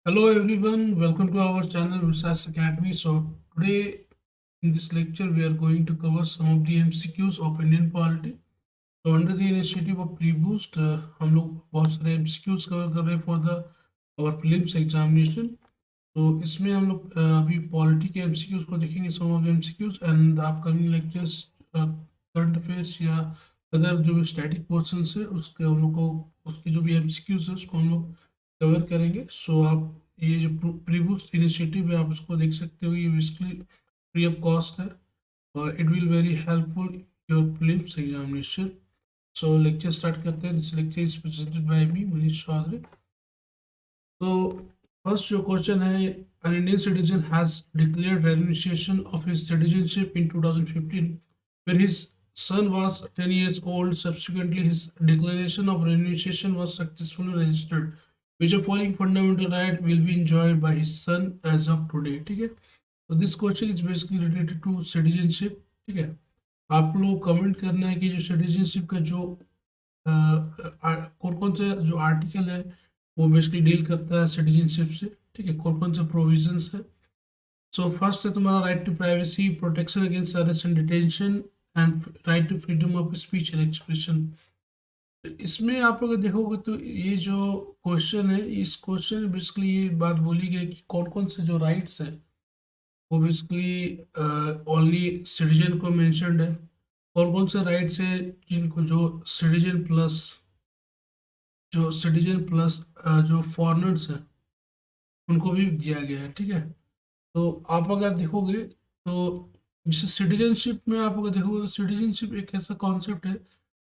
Hello everyone, welcome to our channel Visas Academy. So today in this lecture we are going to cover some of the MCQs of Indian polity. So under the initiative of Pre-Boost, हम लोग बहुत सारे MCQs cover कर रहे हैं for the our prelims examination. तो इसमें हम लोग अभी पॉलिटी के MCQs को देखेंगे, some of the MCQs and the upcoming lectures current affairs या अदर जो भी स्टैटिक पोर्शन है उसके हम लोग को उसकी जो भी MCQs है उसको हम लोग कवर करेंगे। सो आप ये जो प्रीबूस्ट इनिशिएटिव है आप उसको देख सकते हो, ये बेसिकली फ्री ऑफ कॉस्ट है और it will very helpful your prelims examination. So lecture start करते हैं। This lecture is presented by me Manish Chaudhary. तो फर्स्ट जो क्वेश्चन है, an Indian citizen has declared renunciation of his citizenship in 2015 when his son was 10 years old. Subsequently, his declaration of renunciation was successfully registered. Which of following fundamental right will be enjoyed by his son as of today? ठीक है, तो this question is basically related to citizenship. ठीक है, आप लोग comment करना है कि जो सिटीजनशिप का जो कौन कौन से जो आर्टिकल है वो बेसिकली डील करता है सिटीजनशिप से। ठीक है, कौन कौन से प्रोविजंस है। सो फर्स्ट है तुम्हारा right to privacy, protection against arrest and detention and right to freedom of speech and expression. इसमें आप अगर देखोगे तो ये जो क्वेश्चन है, इस क्वेश्चन में बेसिकली ये बात बोली गई कि कौन कौन से जो राइट्स हैं वो बेसिकली ओनली सिटीजन को मेंशन्ड है, कौन कौन से राइट्स है जिनको जो सिटीजन प्लस जो फॉरेनर्स हैं उनको भी दिया गया है। ठीक है, तो आप अगर देखोगे तो जैसे सिटीजनशिप में आप अगर देखोगे तो सिटीजनशिप एक ऐसा कॉन्सेप्ट है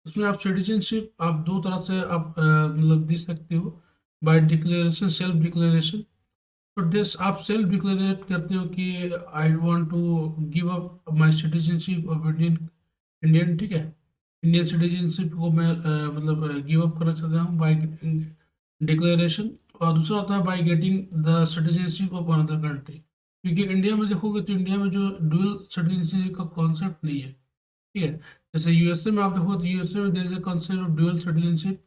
उसमें आप सिटीजनशिप आप दो तरह से आप मतलब दे सकते हो, बाय डिक्लेरेशन, सेल्फ डिक्लेरेशन। तो दिस आप सेल्फ डिक्लेरेट करते हो कि I want to give up my citizenship of Indian. ठीक है, इंडियन सिटीजनशिप को मैं मतलब गिव अप करना चाहता हूँ बाय डिक्लेरेशन। और दूसरा होता है by getting the citizenship of another country. क्योंकि इंडिया में देखोगे तो इंडिया में जो डुअल सिटीजनशिप का कॉन्सेप्ट नहीं है। ठीक है, जैसे यूएसए में आप देखो तो यूएसए में there is a concept of dual citizenship,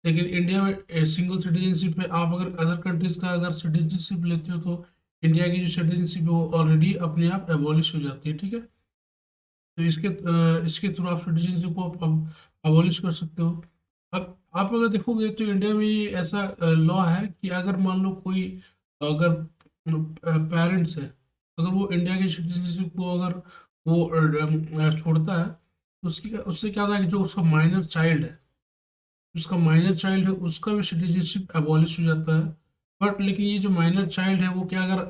लेकिन इंडिया में सिंगल सिटीजनशिप है। आप अगर अदर कंट्रीज का अगर सिटीजनशिप लेते हो तो इंडिया की जो सिटीजनशिप है वो ऑलरेडी अपने आप एबॉलिश हो जाती है। ठीक है, तो इसके थ्रू आप सिटीजनशिप को अबॉलिश कर सकते हो। अब आप अगर देखोगे तो इंडिया में ये ऐसा लॉ है कि अगर मान लो कोई अगर पेरेंट्स है, अगर वो इंडिया की सिटीजनशिप को अगर वो छोड़ता है तो उसकी उससे क्या होता है कि जो उसका माइनर चाइल्ड है उसका भी सिटीजनशिप एबॉलिश हो जाता है। बट लेकिन ये जो माइनर चाइल्ड है वो क्या, अगर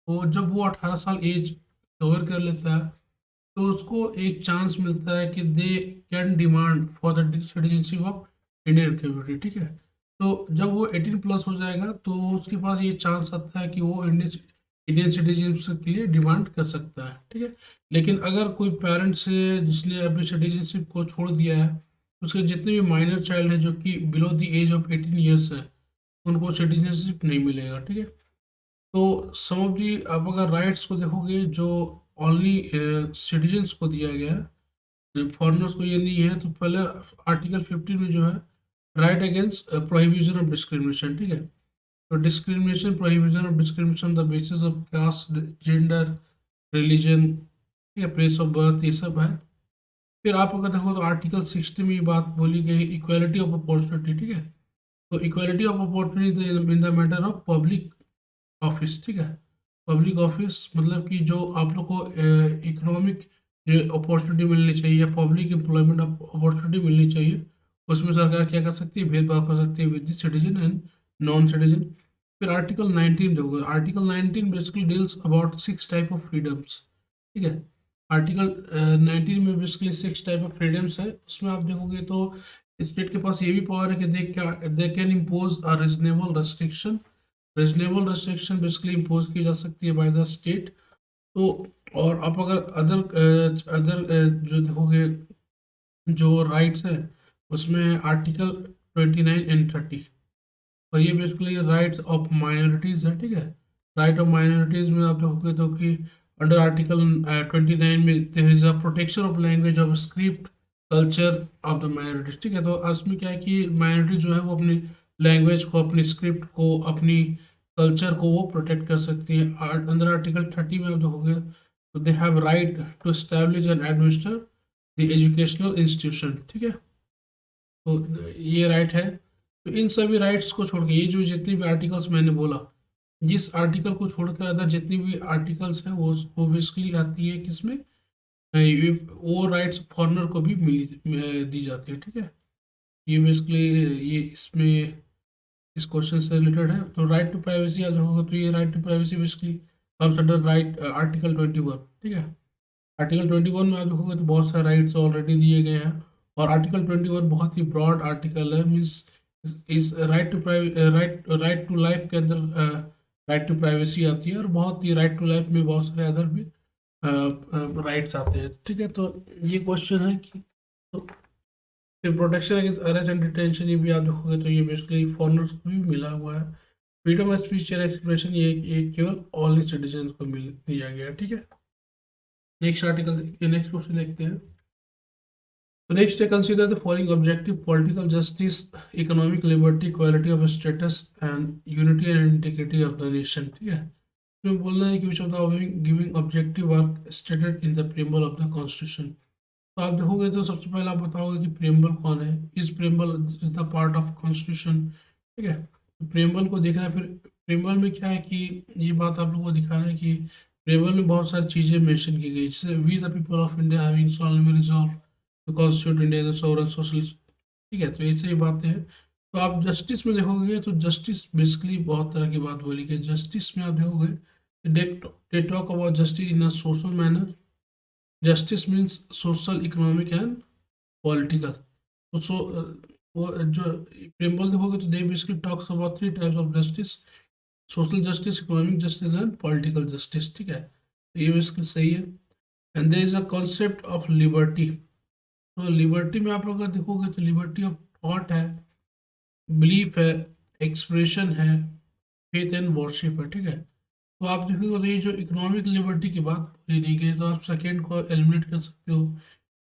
वो जब वो 18 साल एज कवर कर लेता है तो उसको एक चांस मिलता है कि they can demand for the citizenship of Indian community. ठीक है, तो जब वो 18+ हो जाएगा तो उसके पास ये चांस आता है कि वो इंडियन सिटीजनशिप के लिए डिमांड कर सकता है। ठीक है, लेकिन अगर कोई पेरेंट्स है जिसने अपनी सिटीजनशिप को छोड़ दिया है, उसके जितने भी माइनर चाइल्ड है जो कि below the age of 18 years है उनको सिटीजनशिप नहीं मिलेगा। ठीक है, तो सम ऑफ दी आप अगर राइट्स को देखोगे जो ओनली सिटीजन्स को दिया गया है, फॉरेनर्स को ये नहीं है। तो पहले आर्टिकल 15 में जो है right against prohibition of discrimination. ठीक है, तो discrimination, prohibition of discrimination the basis of caste, gender, religion, ठीक है, प्लेस ऑफ बर्थ, ये सब है। फिर आप अगर देखो तो आर्टिकल 60 में ये बात बोली गई इक्वालिटी ऑफ अपॉर्चुनिटी। ठीक है, तो equality of opportunity in the matter of public office. ठीक है, पब्लिक ऑफिस मतलब कि जो आप लोग को इकोनॉमिक जो अपॉर्चुनिटी मिलनी चाहिए या पब्लिक एम्प्लॉयमेंट अपॉर्चुनिटी मिलनी चाहिए, उसमें सरकार क्या कर सकती है, भेदभाव कर सकती है with the citizen and non citizen. फिर आर्टिकल 19 देखो, article 19 basically deals about 6 type of freedoms. ठीक है, आर्टिकल 19 में बेसिकली 6 टाइप ऑफ फ्रीडम्स है। उसमें आप देखोगे तो स्टेट के पास ये भी पावर है कि they can impose a reasonable restriction basically impose की जा सकती है बाय द स्टेट। तो और आप अगर अदर जो देखोगे जो राइट्स है उसमें आर्टिकल 29 एंड 30, और ये बेसिकली राइट्स ऑफ माइनॉरिटीज़ है। ठीक है, राइट ऑफ माइनॉरिटीज़ में आप देखोगे तो कि अंडर आर्टिकल 29 में there is a protection of language of script culture of the minorities. ठीक है, तो इसमें क्या है कि माइनॉरिटी जो है वो अपनी लैंग्वेज को, अपनी स्क्रिप्ट को, अपनी कल्चर को वो प्रोटेक्ट कर सकती है। अंदर आर्टिकल 30 में आप देखोगे तो they have right to establish and administer the educational institution, ठीक है। तो ये राइट है। तो इन सभी राइट्स को छोड़ के ये जो जितनी भी आर्टिकल्स मैंने बोला, जिस आर्टिकल को छोड़कर अदर जितनी भी आर्टिकल्स हैं वो बेसिकली आती है किसमें, वो राइट्स फॉरनर को भी मिली दी जाती है, ठीक है। ये बेसिकली ये इसमें इस क्वेश्चन से रिलेटेड है। तो राइट टू प्राइवेसी याद होगा, तो ये right to privacy basically comes under right article 21, ठीक है। आर्टिकल 21 में आप देखोगे तो बहुत सारे राइट्स ऑलरेडी दिए गए हैं, और आर्टिकल 21 बहुत ही ब्रॉड आर्टिकल है, मीन्स इस right to right to life के अंदर राइट टू प्राइवेसी आती है, और बहुत ही राइट टू लाइफ में बहुत सारे अदर भी राइट्स आते हैं, ठीक है। तो ये क्वेश्चन है कि तो फिर protection against arrest and detention ये भी आप देखोगे तो ये बेसिकली फॉरनर्स को भी मिला हुआ है। Freedom of speech and expression ये केवल ऑल सिटीजन को मिल दिया गया है, ठीक है। नेक्स्ट आर्टिकल नेक्स्ट क्वेश्चन देखते हैं। तो नेक्स्ट है consider the following objective political justice, economic liberty, quality of status and unity and integrity of the nation, ठीक है। तो बोलना है कि which of the giving objective are stated in the preamble of the constitution. तो आप देखोगे तो सबसे पहले आप बताओगे कि प्रीएम्बल कौन है। इस preamble is the part of constitution, ठीक है। तो प्रीएम्बल को देखना है, फिर प्रीएम्बल में क्या है कि ये बात आप लोगों को दिखाना है कि प्रीएम्बल में बहुत सारी चीज़ें मेंशन की गई, जैसे we the people of India having solemnly resolved to constitute India as a sovereign socialist, ठीक है। तो ऐसे ही बातें हैं। तो आप जस्टिस में देखोगे तो जस्टिस बेसिकली बहुत तरह की बात बोली गई। जस्टिस में आप देखोगे they talk about justice in a social manner. Justice means social, economic and political. तो वो जो प्रेम्बल देखोगे तो they basically talks about 3 types of justice: social justice, economic justice and political justice, ठीक है। तो ये बेसिकली सही है। And there is a concept of liberty. तो लिबर्टी में आप लोग अगर देखोगे तो लिबर्टी ऑफ थॉट है, बिलीफ है, एक्सप्रेशन है, फेथ एंड वर्शिप है, ठीक है। तो आप देखोगे तो ये जो इकोनॉमिक लिबर्टी की बात बोली नहीं गई, तो आप सेकेंड को एलिमिनेट कर सकते हो।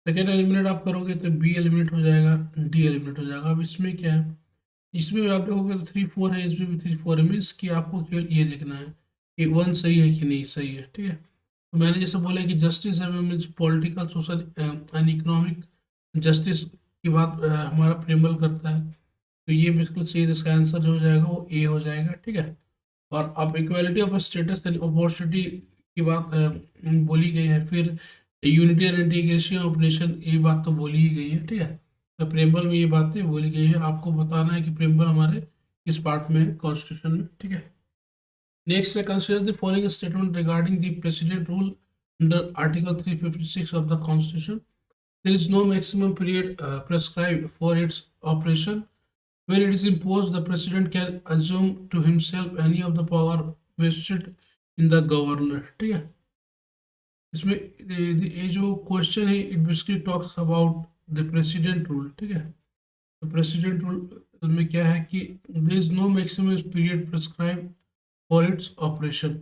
सेकेंड एलिमिनेट आप करोगे तो बी एलिमिनेट हो जाएगा, डी एलिमिनेट हो जाएगा। अब इसमें क्या है, इसमें भी आप देखोगे तो 3 4 है, इसमें भी 3 4 है, मीन्स कि आपको केवल ये देखना है कि 1 सही है कि नहीं सही है, ठीक है। तो मैंने जैसे बोला कि जस्टिस है means political, social and economic justice की बात हमारा प्रेम्बल करता है। तो ये बिल्कुल सही है, इसका आंसर जो हो जाएगा वो ए हो जाएगा, ठीक है। और अब equality of status and opportunity की बात बोली गई है। फिर unity and integration of nation, ये बात तो बोली ही गई है, ठीक है। तो प्रेम्बल में ये बातें बोली गई है। आपको बताना है कि प्रेम्बल हमारे किस पार्ट में है कॉन्स्टिट्यूशन में, ठीक है। नेक्स्ट है consider the following statement regarding the president rule under article 356 of the constitution. There is no maximum period prescribed for its operation. When it is imposed, the president can assume to himself any of the power vested in the governor, ठीक है। इसमें ये जो question है it basically talks about the president rule, ठीक है। तो president rule में क्या है कि there is no maximum period prescribe for its operation.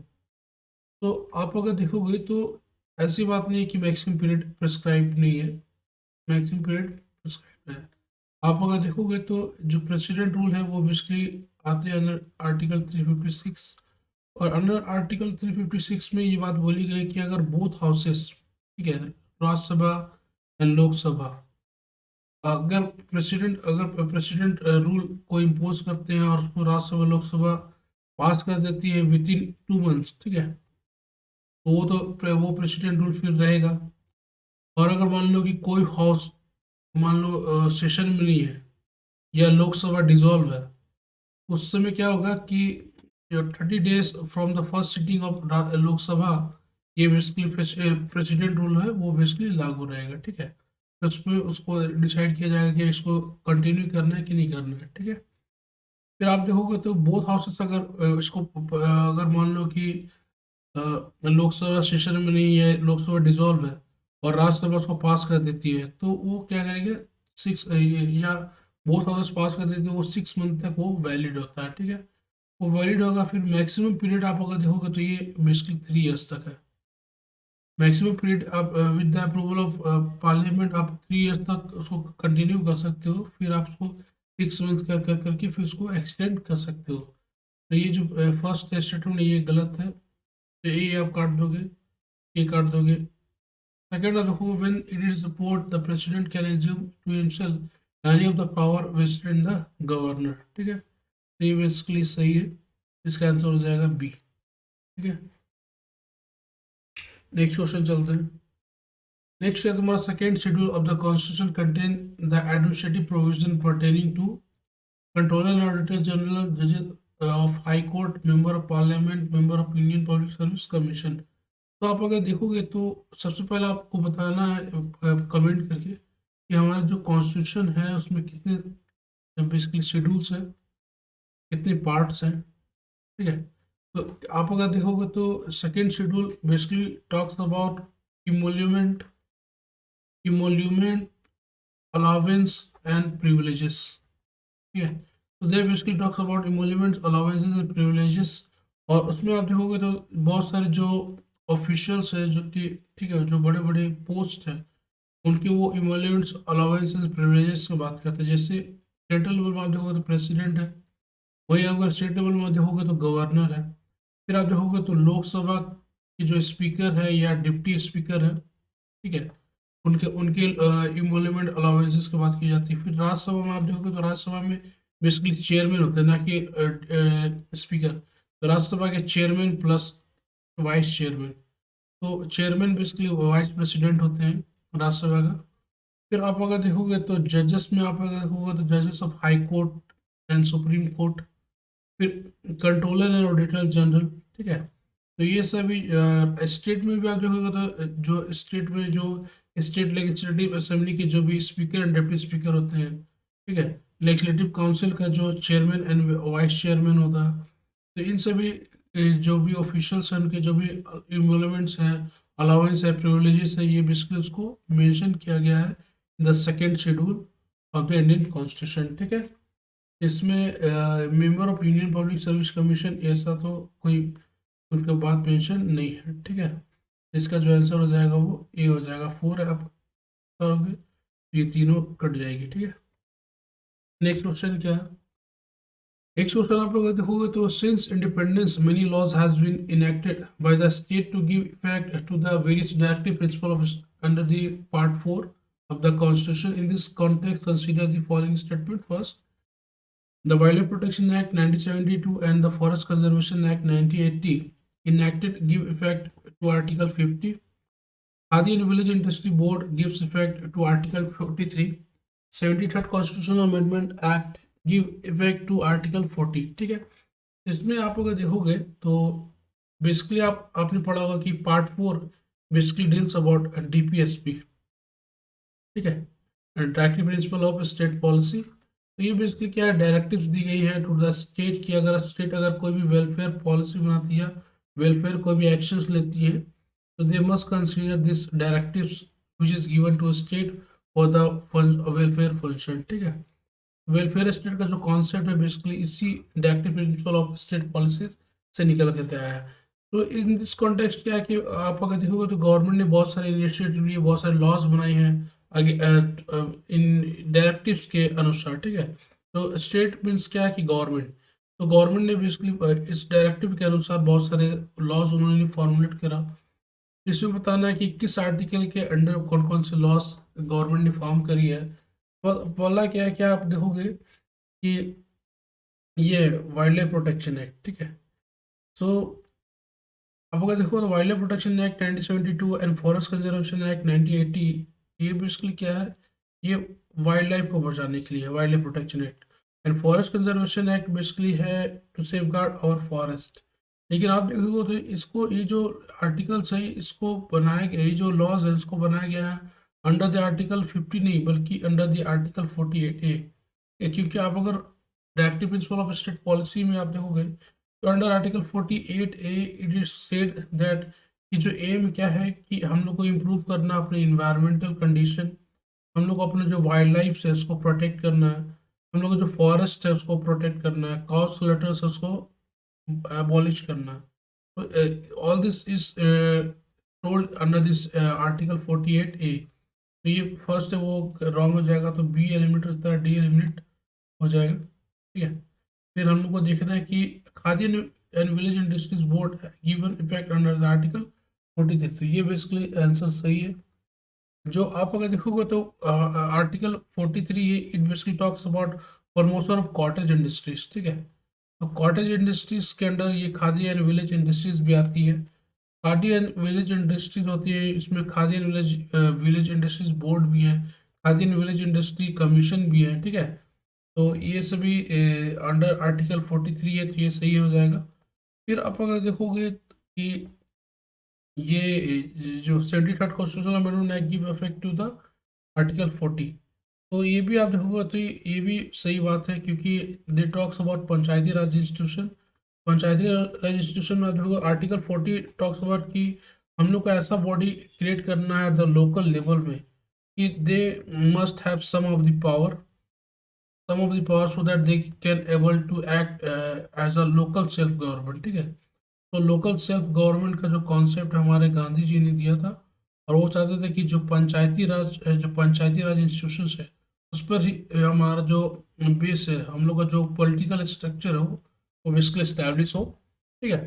तो आप अगर देखोगे तो ऐसी बात नहीं है कि मैक्सिमम पीरियड प्रेस्क्राइब नहीं है, मैक्सिमम पीरियड प्रिस्क्राइब है। आप अगर देखोगे तो जो प्रेसिडेंट रूल है वो बेसिकली आते हैं अंडर आर्टिकल 356, और अंडर आर्टिकल 356 में ये बात बोली गई कि अगर बोथ हाउसेस, ठीक है, राज्यसभा एंड लोकसभा, अगर प्रेसिडेंट रूल को इम्पोज करते हैं और उसको राज्यसभा लोकसभा पास कर देती है विद इन 2 मंथ्स, ठीक है, तो वो प्रेसिडेंट रूल फिर रहेगा। और अगर मान लो कि कोई हाउस मान लो सेशन में नहीं है या लोकसभा डिसॉल्व है, उस समय क्या होगा कि 30 days from the first sitting of Lok Sabha, ये बेसिकली प्रेसिडेंट रूल है वो बेसिकली लागू रहेगा, ठीक है। तो उसमें उसको डिसाइड किया जाएगा कि इसको कंटिन्यू करना है कि नहीं करना है, ठीक है। फिर आप देखोगे तो बोथ हाउसेस अगर इसको अगर मान लो कि लोकसभा सेशन में नहीं है, लोकसभा डिसॉल्व है और राज्यसभा उसको पास कर देती है, तो वो क्या करेंगे 6 या बोथ हाउसेस पास कर देते हैं, वो 6 मंथ तक वो वैलिड होता है, ठीक है। वो वैलिड होगा। फिर मैक्सिमम पीरियड आप अगर देखोगे तो ये बेसिकली 3 ईयर्स तक है। मैक्सिमम पीरियड आप with the approval of parliament आप 3 ईयर्स तक उसको कंटिन्यू कर सकते हो। फिर आप उसको 6 मंथ करके फिर उसको एक्सटेंड कर सकते हो। तो ये जो फर्स्ट स्टेटमेंट ये गलत है, तो ये आप काट दोगे, ये काट दोगे। सेकेंड आप देखो, when it is support the president can assume to himself any of the power vested in the governor, ठीक है। तो ये बेसिकली सही है, इसका आंसर हो जाएगा बी, ठीक है। नेक्स्ट क्वेश्चन चलते हैं। नेक्स्ट है तुम्हारा second schedule of the constitution contain the administrative provision pertaining to controller and auditor general, जजेस of high court, member of parliament, member of union public service commission. तो आप अगर देखोगे तो सबसे पहले आपको बताना है कमेंट करके कि हमारा जो कॉन्स्टिट्यूशन है उसमें कितने बेसिकली शेड्यूल्स हैं, कितने पार्ट्स हैं, ठीक है। तो आप अगर देखोगे तो second schedule basically talks about emolument, emolument, allowance and privileges, ठीक है। तो they basically talks about emoluments, allowances and privileges. और उसमें आप देखोगे तो बहुत सारे जो ऑफिशियल्स है जो कि, ठीक है, जो बड़े बड़े पोस्ट है उनके वो इमोल्यूमेंट्स, अलावेंसेस, प्रिविलेजेस की बात करते हैं। जैसे सेंट्रल लेवल में आप देखोगे तो प्रेसिडेंट है, वही अगर स्टेट लेवल में देखोगे तो गवर्नर है। फिर आप देखोगे तो लोकसभा की जो स्पीकर है या डिप्टी स्पीकर है, ठीक है, उनके उनके इमोल्यूमेंट अलाउंसेस की बात की जाती है। फिर राज्यसभा में आप देखोगे तो राज्यसभा में बेसिकली चेयरमैन होते हैं, ना कि स्पीकर। तो राज्यसभा के चेयरमैन प्लस वाइस चेयरमैन, तो चेयरमैन बेसिकली वाइस प्रेसिडेंट होते हैं राज्यसभा का। फिर आप अगर देखोगे तो जजेस में आप अगर देखोगे तो जजेस of high court and supreme court, फिर कंट्रोलर एंड ऑडिटर जनरल, ठीक है। तो ये सभी स्टेट में भी आप देखोगे तो जो स्टेट में जो स्टेट लेजिस्लेटिव असेंबली के जो भी स्पीकर एंड डिप्टी स्पीकर होते हैं, ठीक है, लेजिस्लेटिव काउंसिल का जो चेयरमैन एंड वाइस चेयरमैन होता है। तो इन सभी जो भी ऑफिशियल्स हैं उनके जो भी इम्प्लॉयमेंट्स हैं, अलाउंस है, प्रिविलेजेस है, ये बेसिकली उसको मेंशन किया गया है the second schedule of the Indian constitution, ठीक है। इसमें member of union public service commission ऐसा तो कोई उनके बाद मेंशन नहीं है, ठीक है। इसका जो आंसर हो जाएगा वो ए हो जाएगा, 4 है आप करोगे तो ये तीनों कट जाएगी, ठीक है। नेक्स्ट क्वेश्चन क्या है? नेक्स्ट क्वेश्चन आप लोग देखोगे तो since independence many laws has been enacted by the state to give effect to the various directive principle of under the part 4 of the constitution. In this context, consider the following statement. First, the Wildlife Protection Act 1972 and the Forest Conservation Act 1980 enacted give effect to Article 50. Khadi and Village Industry Board gives effect to Article 43. 73rd Constitutional Amendment Act give effect to Article 40. ठीक है, इसमें आप अगर देखोगे तो basically आपने पढ़ा होगा कि part 4 basically deals about DPSP, ठीक है, directive principle of state policy. तो ये बेसिकली क्या है, डायरेक्टिव्स दी गई है टू द स्टेट की अगर स्टेट अगर कोई भी वेलफेयर पॉलिसी बनाती है, वेलफेयर कोई भी एक्शंस लेती है, तो they must consider this directives which is given to state for the welfare function, ठीक है। वेलफेयर स्टेट का जो कॉन्सेप्ट है बेसिकली इसी directive principle of state policies से निकल कर आया है। तो इन दिस कॉन्टेक्स्ट क्या है कि आप अगर देखोगे तो गवर्नमेंट ने बहुत सारे इनिशिएटिव लिए, बहुत सारे लॉज बनाए हैं इन डायरेक्टिव्स के अनुसार, ठीक है। तो स्टेट मीन्स क्या है कि गवर्नमेंट, तो गवर्नमेंट ने बेसिकली इस डायरेक्टिव के अनुसार बहुत सारे लॉज उन्होंने फॉर्मुलेट करा। इसमें बताना है कि किस आर्टिकल के अंडर कौन कौन से लॉज गवर्नमेंट ने फॉर्म करी है। बोला क्या है, क्या आप देखोगे कि ये वाइल्ड लाइफ प्रोटेक्शन एक्ट, ठीक है। सो अब अगर देखो तो wild life protection act 1972 and forest conservation act 1980, ये बेसिकली क्या है, ये वाइल्ड लाइफ को बचाने के लिए wildlife protection act. And forest conservation act basically है to safeguard our forest. लेकिन आप देखोगे तो इसको ये जो आर्टिकल्स है इसको बनाया गया, ये जो लॉज है इसको बनाया गया है अंडर द आर्टिकल 50 नहीं बल्कि अंडर द आर्टिकल 48A। क्योंकि आप अगर directive principle of state policy में आप देखोगे तो under article 48A it is said that कि जो एम क्या है कि हम लोग को इम्प्रूव करना अपने इन्वायरमेंटल कंडीशन, हम लोग को अपने जो वाइल्ड लाइफ है उसको प्रोटेक्ट करना है, हम लोग को जो फॉरेस्ट है उसको प्रोटेक्ट करना है, कॉज क्लटर्स है उसको abolish करना। तो all this is told under this article 48A। तो ये फर्स्ट है वो रॉन्ग हो जाएगा, तो बी एलिमिनेट होता है, डी एलिमिनेट हो जाएगा, ठीक है। फिर हम लोग को देखना है कि khadi and village industries board given effect under the article 43। तो ये बेसिकली आंसर सही है। जो आप अगर देखोगे तो आर्टिकल 43 ये it basically talks about promotion of cottage industries, ठीक है। तो कॉटेज इंडस्ट्रीज के अंडर ये खादी एंड विलेज इंडस्ट्रीज भी आती है। खादी एंड विलेज इंडस्ट्रीज होती है, इसमें khadi and village village industries board भी है, khadi and village industry commission भी है, ठीक है। तो ये सभी अंडर आर्टिकल 43 है, तो ये सही हो जाएगा। फिर आप अगर देखोगे कि ये जो 73rd constitutional amendment act give effect to the article 40। तो ये भी आप देखोगे तो ये भी सही बात है, क्योंकि they talks about panchayati raj institution. Panchayati raj institution में आप देखोगे आर्टिकल 40 टॉक्स अबाउट कि हम लोग को ऐसा बॉडी क्रिएट करना है द लोकल लेवल में कि they must have some of the power so that they can able to act as a local self government, ठीक है। तो लोकल सेल्फ गवर्नमेंट का जो कॉन्सेप्ट हमारे गांधी जी ने दिया था, और वो चाहते थे कि जो पंचायती राज इंस्टीट्यूशन है उस पर ही हमारा जो बेस है, हम लोग का जो पॉलिटिकल स्ट्रक्चर है वो बेसिकली एस्टैब्लिश हो, ठीक है।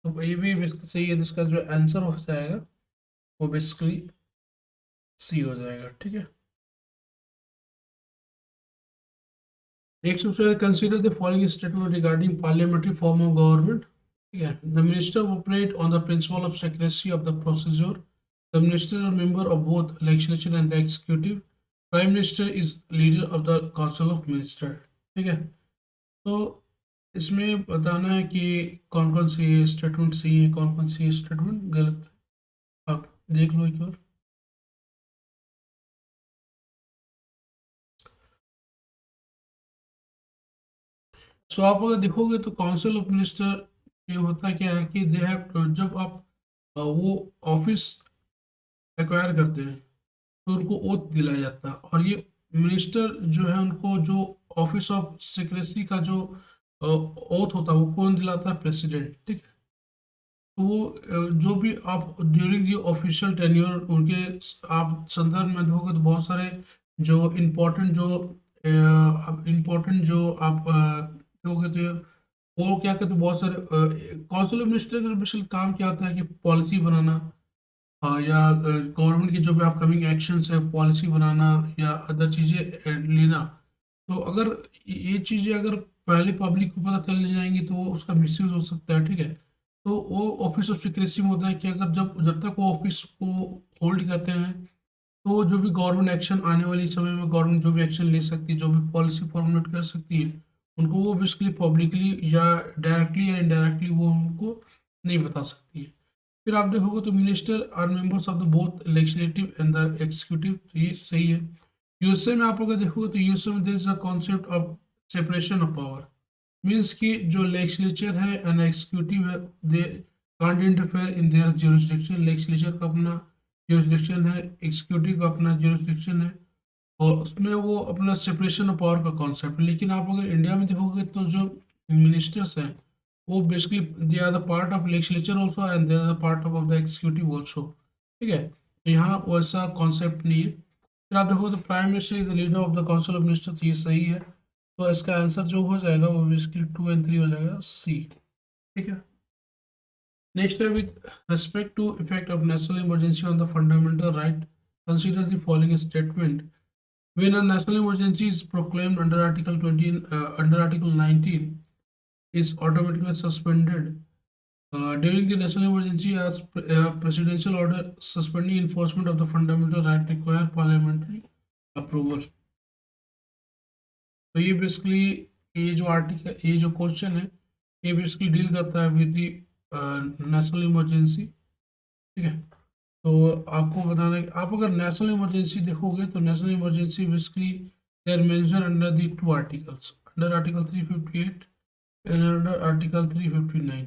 तो ये भी बेसिकली सही है, जिसका जो आंसर हो जाएगा वो बेसिकली सी हो जाएगा, ठीक है। Next question, consider the following statement regarding parliamentary form of government, ठीक है। The minister operate on the principle of secrecy of the procedure. The minister are member of both legislature and the executive. Prime minister is leader of the council of minister, ठीक है। तो इसमें बताना है कि कौन कौन सी स्टेटमेंट सही है, कौन कौन सी स्टेटमेंट गलत है। आप देख लो एक बार। सो आप अगर देखोगे तो काउंसिल ऑफ मिनिस्टर ये होता क्या है कि दे हैव, जब आप वो ऑफिस एक्वायर करते हैं तो उनको ओथ दिलाया जाता है, और ये मिनिस्टर जो है उनको जो ऑफिस ऑफ सिक्रेसी का जो ओथ होता है वो कौन दिलाता है? प्रेसिडेंट, ठीक है। तो वो जो भी आप ड्यूरिंग दी ऑफिशियल टेन्योर उनके आप संदर्भ में देखोगे तो बहुत सारे जो इम्पोर्टेंट जो आप देखोगे तो वो क्या कहते हैं, बहुत सारे काउंसिल ऑफ मिनिस्टर का बेसिकली काम क्या होता है कि पॉलिसी बनाना, हाँ, या गवर्नमेंट की जो भी अपकमिंग एक्शंस है पॉलिसी बनाना या अदर चीज़ें लेना। तो अगर ये चीज़ें अगर पहले पब्लिक को पता चल जाएंगी तो उसका मिसयूज हो सकता है, ठीक है। तो वो ऑफिस ऑफ सिक्रेसी में होता है कि अगर जब तक वो ऑफिस को होल्ड करते हैं तो जो भी गवर्नमेंट एक्शन आने वाली समय में गवर्नमेंट जो भी एक्शन ले सकती है, जो भी पॉलिसी फॉर्मुलेट कर सकती है, उनको वो बेसिकली पब्लिकली या डायरेक्टली या इनडायरेक्टली वो उनको नहीं बता सकती है। फिर आप देखोगे तो minister are members of the both legislative and the executive, तो ये सही है। यूएसए में आप अगर देखोगे तो यूएसए में there is a concept of separation of power, means कि जो लेजिस्लेचर है एंड एग्जीक्यूटिव है they can't interfere in their jurisdiction. Legislature का अपना ज्यूरिसडिक्शन है, एग्जीक्यूटिव का अपना ज्यूरिसडिक्शन है, और उसमें वो अपना सेपरेशन ऑफ पावर का कॉन्सेप्ट है। लेकिन आप अगर इंडिया में देखोगे तो जो मिनिस्टर्स हैं वो basically they are the part of legislature also and they are the part of the executive also, ठीक है। तो यहाँ वैसा कॉन्सेप्ट नहीं है। फिर आप देखो तो prime minister is the leader of the council of minister, तो ये सही है। तो इसका आंसर जो हो जाएगा वो बेसिकली 2 एंड 3 हो जाएगा, सी, ठीक है। नेक्स्ट है with respect to effect of national emergency on the fundamental right, consider the following statement. When a national emergency is proclaimed under Article 20, under Article 19, is automatically suspended. During the national emergency, as presidential order suspending enforcement of the fundamental right require parliamentary approval. तो ये basically ये जो question है ये basically deal करता है with the national emergency, ठीक है। तो आपको बताना है कि आप अगर नेशनल इमरजेंसी देखोगे तो national emergency basically they are mention under the 2 articles, under article 358 and under article 359.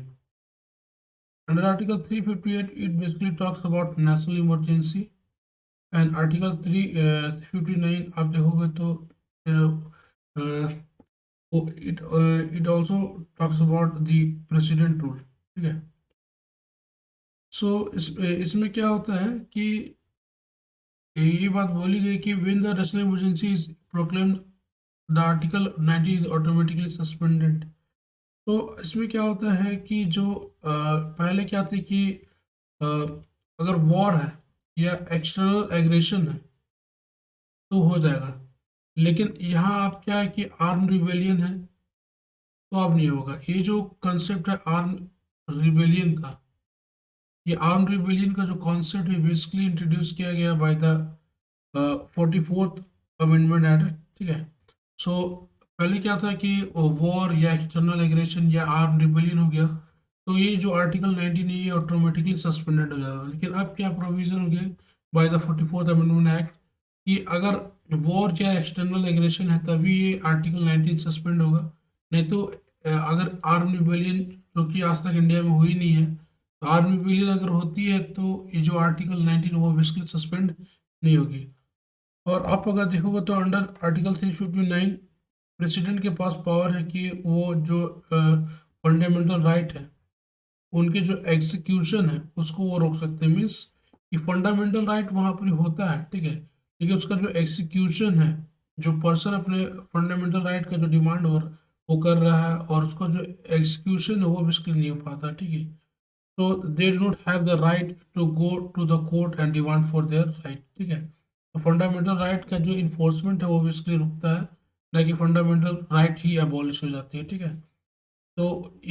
Under article 358 it basically talks about national emergency, and article 359 आप देखोगे तो uh, it also talks about the president rule, ठीक है। सो इसमें क्या होता है कि ये बात बोली गई कि when the national emergency is proclaimed the article 19 is automatically suspended। तो इसमें क्या होता है कि जो पहले क्या थे कि अ, अगर वॉर है या एक्सटर्नल एग्रेशन है तो हो जाएगा, लेकिन यहाँ आप क्या है कि आर्म रिबेलियन है तो अब नहीं होगा। ये जो कंसेप्ट है आर्म रिबेलियन का, ये आर्म रिबेलियन का जो कॉन्सेप्ट है बेसिकली इंट्रोड्यूस किया गया by the 44th amendment act, ठीक है। सो पहले क्या था कि वॉर या एक्सटर्नल एग्रेशन या आर्म रिबेलियन हो गया तो ये जो आर्टिकल 19 है ये ऑटोमेटिकली सस्पेंडेड हो जाता, लेकिन अब क्या प्रोविजन हो गया by the 44th amendment act कि अगर वॉर या एक्सटर्नल एग्रेशन है तभी ये आर्टिकल 19 सस्पेंड होगा, नहीं तो अगर आर्म रिबेलियन जो कि आज तक इंडिया में हुई नहीं है, तो आर्म रिबेलियन अगर होती है तो ये जो आर्टिकल 19 वो बेसिकली सस्पेंड नहीं होगी। और आप अगर देखोगे तो अंडर आर्टिकल 359 प्रेसिडेंट के पास पावर है कि वो जो फंडामेंटल राइट है उनके जो एग्जीक्यूशन है उसको वो रोक सकते हैं। मीन्स कि फंडामेंटल राइट वहाँ पर होता है, ठीक है, लेकिन उसका जो एग्जीक्यूशन है, जो पर्सन अपने फंडामेंटल राइट का जो डिमांड हो वो कर रहा है और उसका जो एग्जीक्यूशन है वो बेसिकली नहीं हो पाता, ठीक है। तो they do not have the right to go to the court and demand for their right, ठीक है। तो फंडामेंटल राइट का जो इन्फोर्समेंट है वो बेसिकली रुकता है, ना कि फंडामेंटल राइट ही अबॉलिश हो जाती है, ठीक है। तो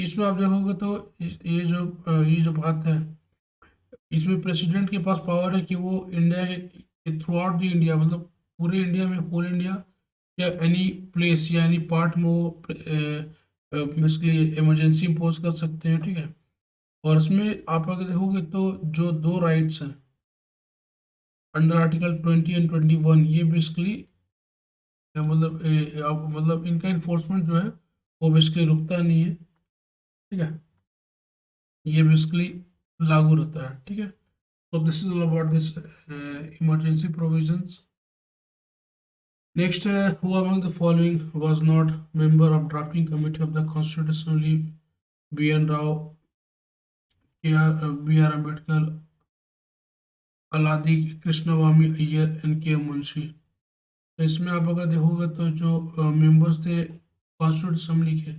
इसमें आप देखोगे तो ये जो बात है, इसमें प्रेसिडेंट के पास पावर है कि वो इंडिया के थ्रू आउट द इंडिया, मतलब पूरे इंडिया में, होल इंडिया या एनी प्लेस या एनी पार्ट में वो बेसिकली इमरजेंसी इम्पोज कर सकते हैं, ठीक है। और इसमें आप अगर देखोगे तो जो दो राइट्स हैं अंडर आर्टिकल 20 एंड 21 ये बेसिकली मतलब इनका इन्फोर्समेंट जो है वो बेसिकली रुकता नहीं है, ठीक है, ये बेसिकली लागू रहता है, ठीक है। So this is all about this emergency provisions. Next, who among the following was not member of drafting committee of the Constituent Assembly? B.N. Rao, B.R. Ambedkar, Alladi Krishnaswami Ayyar and K Munshi. तो इसमें आप अगर देखोगे तो जो मेंबर्स थे कॉन्स्टिट्यूंट असेंबली के,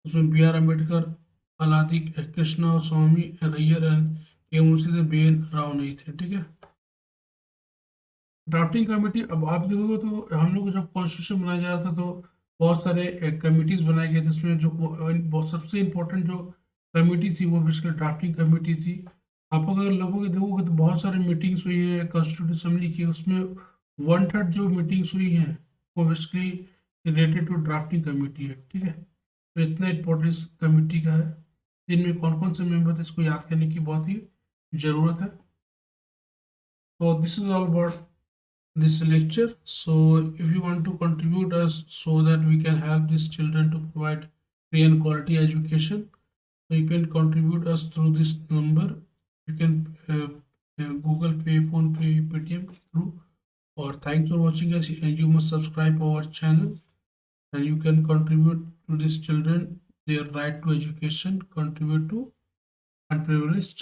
उसमें B R Ambedkar, Aladi Krishnaswamy and Iyer and K Munshi थे, बी एन राव नहीं थे, ठीक है। ड्राफ्टिंग कमेटी, अब आप देखोगे तो हम लोग जब कॉन्स्टिट्यूशन बनाया जा रहा था तो बहुत सारे कमिटीज बनाए गए थे, उसमें जो बहुत सबसे इम्पोर्टेंट जो कमेटी थी वो बेसिकली ड्राफ्टिंग कमेटी थी। आप अगर लगोगे देखोगे तो बहुत सारी मीटिंग्स हुई है कॉन्स्टिट्यूंट असेंबली की, उसमें 1/3 जो मीटिंग्स हुई हैं वो basically related to drafting committee है, ठीक है। तो इतना इम्पोर्टेंस कमेटी का है, इनमें कौन कौन से मेंबर थे इसको याद करने की बहुत ही ज़रूरत है। तो this is all about this lecture. So if you want to contribute us so that we can help these children to provide free and quality education, so you can contribute us through this number. You can Google Pay, Phone Pay, Paytm through. Or thanks for watching us, and you must subscribe our channel and you can contribute to these children their right to education, contribute to unprivileged